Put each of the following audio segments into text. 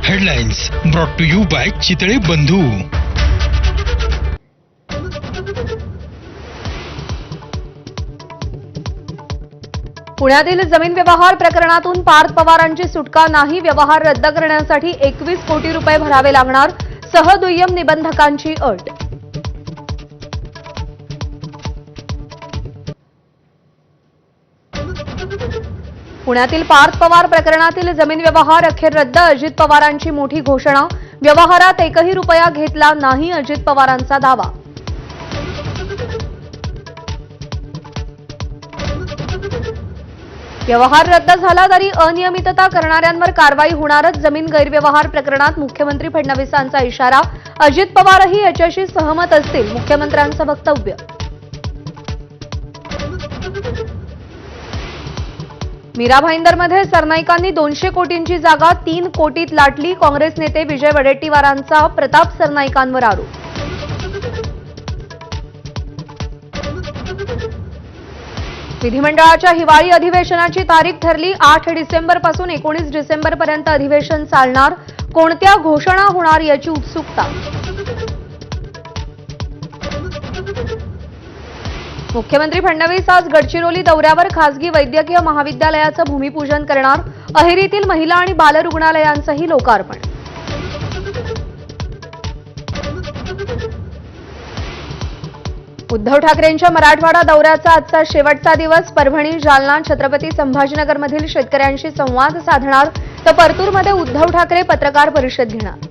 Headlines brought to you by Chitale Bandhu. पुण्यातील जमीन व्यवहार प्रकरणातून पार्थ पवारांची सुटका नाही. व्यवहार रद्द करण्यासाठी 21 कोटी रुपये भरावे लागणार. सहदुय्यम निबंधकांची अट. पुण्यातील पार्थ पवार प्रकरणातील जमीन व्यवहार अखेर रद्द. अजित पवारांची मोठी घोषणा. व्यवहारात एकही रुपया घेतला नाही, अजित पवारांचा दावा. व्यवहार रद्द झाला तरी अनियमितता करणाऱ्यांवर कारवाई होणारच. जमीन गैरव्यवहार प्रकरणात मुख्यमंत्री फडणवीसांचा इशारा. अजित पवारही याच्याशी सहमत असतील, मुख्यमंत्र्यांचं वक्तव्य. मीरा भाईंदरमध्ये सरनाईकांनी 200 कोटींची जागा 3 कोटीत लाटली. काँग्रेस नेते विजय वडेट्टीवारांचा प्रताप सरनाईकांवर आरोप. विधिमंडळाच्या हिवाळी अधिवेशनाची तारीख ठरली. 8 डिसेंबरपासून 19 डिसेंबरपर्यंत अधिवेशन चालणार. कोणत्या घोषणा होणार याची उत्सुकता. मुख्यमंत्री फडणवीस आज गडचिरोली दौऱ्यावर. खासगी वैद्यकीय महाविद्यालयाचं भूमिपूजन करणार. अहेरीतील महिला आणि बाल रुग्णालयांचंही लोकार्पण. उद्धव ठाकरेंच्या मराठवाडा दौऱ्याचा आजचा शेवटचा दिवस. परभणी, जालना, छत्रपती संभाजीनगरमधील शेतकऱ्यांशी संवाद साधणार. तर परतूरमध्ये उद्धव ठाकरे पत्रकार परिषद घेणार.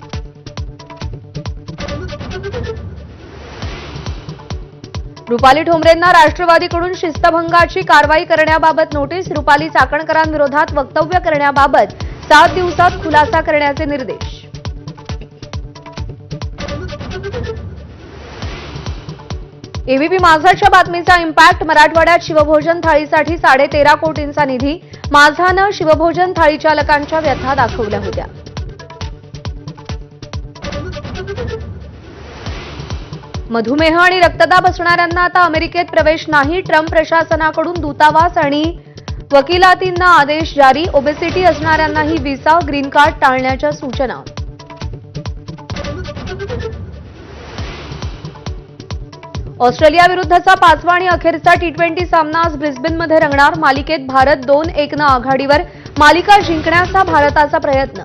रुपाली ठोंबरेंना राष्ट्रवादीकडून शिस्तभंगाची कारवाई करण्याबाबत नोटीस. रुपाली चाकणकरांविरोधात वक्तव्य करण्याबाबत 7 दिवसात खुलासा करण्याचे निर्देश. एबीपी माझाच्या बातमीचा इम्पॅक्ट. मराठवाड्यात शिवभोजन थाळीसाठी 13.5 कोटींचा निधी. माझानं शिवभोजन थाळी चालकांच्या व्यथा दाखवल्या होत्या. मधुमेह आणि रक्तदाब असणाऱ्यांना आता अमेरिकेत प्रवेश नाही. ट्रम्प प्रशासनाकडून दूतावास आणि वकिलातींना आदेश जारी. ओबेसिटी असणाऱ्यांनाही व्हिसा, ग्रीन कार्ड टाळण्याच्या सूचना. ऑस्ट्रेलिया विरुद्धचा 5वा आणि अखेरचा T20 सामना आज ब्रिस्बेनमध्ये रंगणार. मालिकेत भारत 2-1 आघाडीवर. मालिका जिंकण्याचा भारताचा प्रयत्न.